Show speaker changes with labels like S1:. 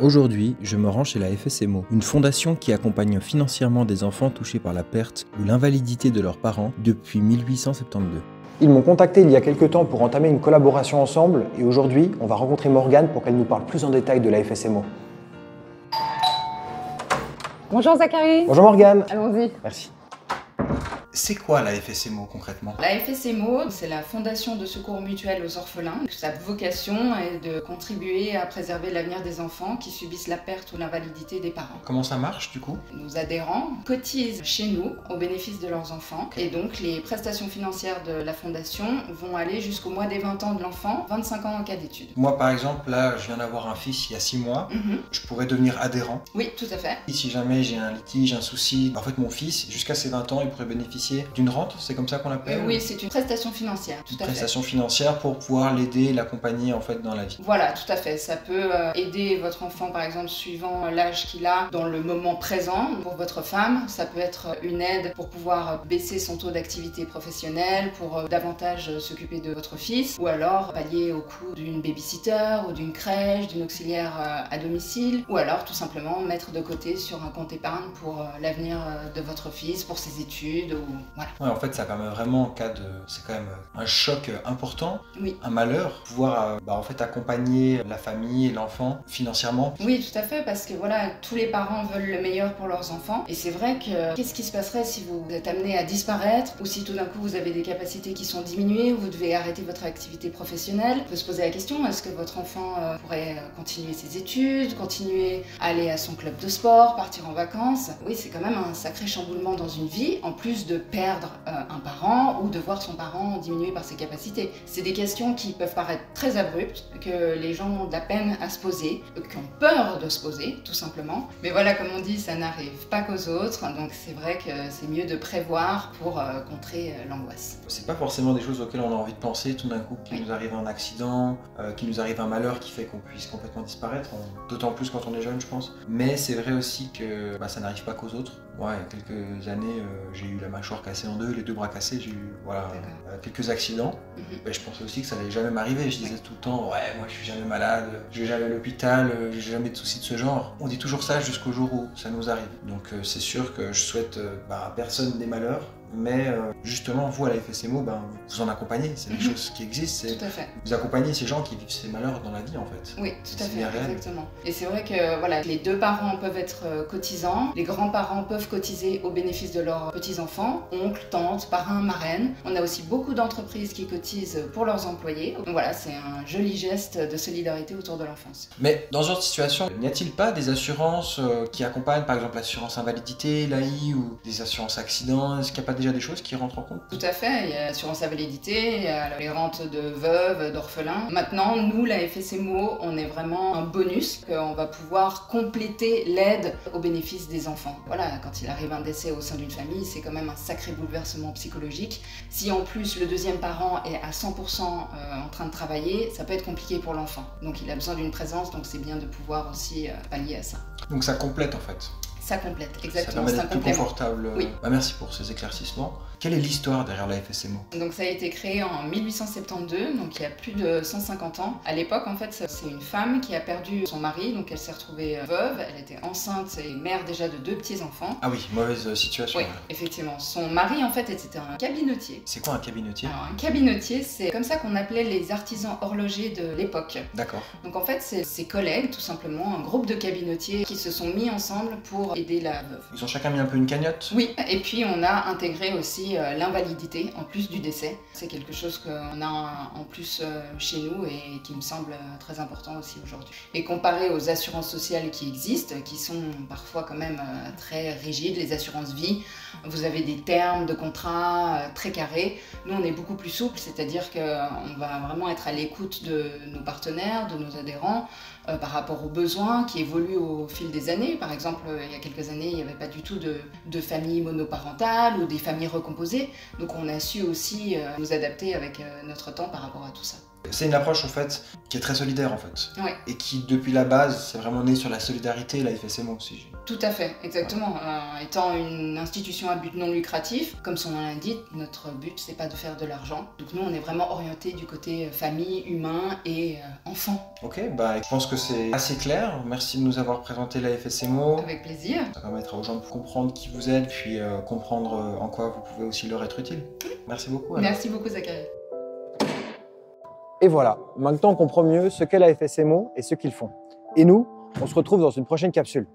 S1: Aujourd'hui, je me rends chez la FSMO, une fondation qui accompagne financièrement des enfants touchés par la perte ou l'invalidité de leurs parents depuis 1872.
S2: Ils m'ont contacté il y a quelques temps pour entamer une collaboration ensemble et aujourd'hui, on va rencontrer Morgane pour qu'elle nous parle plus en détail de la FSMO.
S3: Bonjour Zachary.
S2: Bonjour Morgane.
S3: Allons-y.
S2: Merci.
S1: C'est quoi la FSMO concrètement?
S4: La FSMO, c'est la Fondation de secours mutuel aux orphelins. Sa vocation est de contribuer à préserver l'avenir des enfants qui subissent la perte ou l'invalidité des parents.
S1: Comment ça marche du coup?
S4: Nos adhérents cotisent chez nous au bénéfice de leurs enfants. Et donc les prestations financières de la Fondation vont aller jusqu'au mois des 20 ans de l'enfant, 25 ans en cas d'études.
S1: Moi par exemple, là je viens d'avoir un fils il y a 6 mois, je pourrais devenir adhérent.
S4: Oui, tout à fait.
S1: Et si jamais j'ai un litige, un souci, en fait mon fils, jusqu'à ses 20 ans, il pourrait bénéficier d'une rente, c'est comme ça qu'on l'appelle?
S4: Oui, c'est une prestation financière, tout à fait.
S1: Prestation financière pour pouvoir l'aider, l'accompagner en fait dans la vie.
S4: Voilà, tout à fait. Ça peut aider votre enfant, par exemple, suivant l'âge qu'il a dans le moment présent. Pour votre femme, ça peut être une aide pour pouvoir baisser son taux d'activité professionnelle, pour davantage s'occuper de votre fils, ou alors pallier au coût d'une babysitter ou d'une crèche, d'une auxiliaire à domicile, ou alors tout simplement mettre de côté sur un compte épargne pour l'avenir de votre fils, pour ses études, ou voilà.
S1: Ouais, en fait, ça permet vraiment en cas de... C'est quand même un choc important,
S4: oui.
S1: Un malheur, pouvoir en fait accompagner la famille et l'enfant financièrement.
S4: Oui, tout à fait, parce que voilà, tous les parents veulent le meilleur pour leurs enfants. Et c'est vrai que qu'est-ce qui se passerait si vous êtes amené à disparaître, ou si tout d'un coup vous avez des capacités qui sont diminuées, ou vous devez arrêter votre activité professionnelle? On peut se poser la question, est-ce que votre enfant pourrait continuer ses études, continuer à aller à son club de sport, partir en vacances? Oui, c'est quand même un sacré chamboulement dans une vie, en plus de perdre un parent ou de voir son parent diminuer par ses capacités. C'est des questions qui peuvent paraître très abruptes, que les gens ont de la peine à se poser, qui ont peur de se poser, tout simplement. Mais voilà, comme on dit, ça n'arrive pas qu'aux autres, donc c'est vrai que c'est mieux de prévoir pour contrer l'angoisse.
S1: C'est pas forcément des choses auxquelles on a envie de penser tout d'un coup, qu'il nous arrive un accident, qu'il nous arrive un malheur qui fait qu'on puisse complètement disparaître, d'autant plus quand on est jeune, je pense. Mais c'est vrai aussi que ça n'arrive pas qu'aux autres. Ouais, il y a quelques années, j'ai eu la mâchoire cassée en deux, les deux bras cassés, j'ai eu quelques accidents. Je pensais aussi que ça allait jamais m'arriver. Je disais tout le temps, ouais, moi je suis jamais malade, je vais jamais à l'hôpital, j'ai jamais de soucis de ce genre. On dit toujours ça jusqu'au jour où ça nous arrive. Donc c'est sûr que je souhaite à personne des malheurs. Mais justement, vous à la FSMO, vous en accompagnez, c'est des choses qui existent.
S4: Tout à fait.
S1: Vous accompagnez ces gens qui vivent ces malheurs dans la vie en fait.
S4: Oui, tout à fait, exactement. Et c'est vrai que voilà, les deux parents peuvent être cotisants, les grands-parents peuvent cotiser au bénéfice de leurs petits-enfants, oncles, tantes, parrains, marraines. On a aussi beaucoup d'entreprises qui cotisent pour leurs employés. Donc voilà, c'est un joli geste de solidarité autour de l'enfance.
S1: Mais dans ce genre de situation, n'y a-t-il pas des assurances qui accompagnent, par exemple l'assurance invalidité, l'AI ou des assurances accidents? Est-ce qu'il n'y a pas déjà des choses qui rentrent en compte?
S4: Tout à fait, il y a l'assurance invalidité, il y a les rentes de veuves, d'orphelins. Maintenant, nous, la FSMO, on est vraiment un bonus, qu'on va pouvoir compléter l'aide au bénéfice des enfants. Voilà, quand il arrive un décès au sein d'une famille, c'est quand même un sacré bouleversement psychologique. Si en plus le deuxième parent est à 100% en train de travailler, ça peut être compliqué pour l'enfant. Donc il a besoin d'une présence, donc c'est bien de pouvoir aussi pallier à ça.
S1: Donc ça complète en fait?
S4: Ça complète, exactement.
S1: Ça permet d'être plus confortable.
S4: Oui.
S1: Merci pour ces éclaircissements. Quelle est l'histoire derrière la FSMO?
S4: Donc ça a été créé en 1872, donc il y a plus de 150 ans. À l'époque, en fait, c'est une femme qui a perdu son mari, donc elle s'est retrouvée veuve, elle était enceinte et mère déjà de 2 petits-enfants.
S1: Ah oui, mauvaise situation.
S4: Oui, effectivement. Son mari, en fait, était un cabinotier.
S1: C'est quoi un cabinotier?
S4: Alors, un cabinotier, c'est comme ça qu'on appelait les artisans horlogers de l'époque.
S1: D'accord.
S4: Donc en fait, c'est ses collègues, tout simplement, un groupe de cabinotiers qui se sont mis ensemble pour aider la veuve.
S1: Ils ont chacun mis un peu une cagnotte?
S4: Oui, et puis on a intégré aussi l'invalidité en plus du décès. C'est quelque chose qu'on a en plus chez nous et qui me semble très important aussi aujourd'hui. Et comparé aux assurances sociales qui existent, qui sont parfois quand même très rigides, les assurances vie, vous avez des termes de contrat très carrés. Nous, on est beaucoup plus souple, c'est-à-dire qu'on va vraiment être à l'écoute de nos partenaires, de nos adhérents, par rapport aux besoins qui évoluent au fil des années. Par exemple, il y a quelques années, il n'y avait pas du tout de familles monoparentales ou des familles recomposées. Donc on a su aussi nous adapter avec notre temps par rapport à tout ça.
S1: C'est une approche en fait qui est très solidaire en fait.
S4: Ouais.
S1: Et qui depuis la base, c'est vraiment né sur la solidarité et la FSMO aussi.
S4: Tout à fait, exactement. Étant une institution à but non lucratif, comme son nom l'indique, notre but c'est pas de faire de l'argent. Donc nous on est vraiment orienté du côté famille, humain et enfant.
S1: Ok, bah je pense que c'est assez clair. Merci de nous avoir présenté la FSMO.
S4: Avec plaisir.
S1: Ça permettra aux gens de comprendre qui vous êtes, puis comprendre en quoi vous pouvez aussi leur être utile. Merci beaucoup. Alors.
S4: Merci beaucoup Zachary.
S2: Et voilà, maintenant on comprend mieux ce qu'est la FSMO et ce qu'ils font. Et nous, on se retrouve dans une prochaine capsule.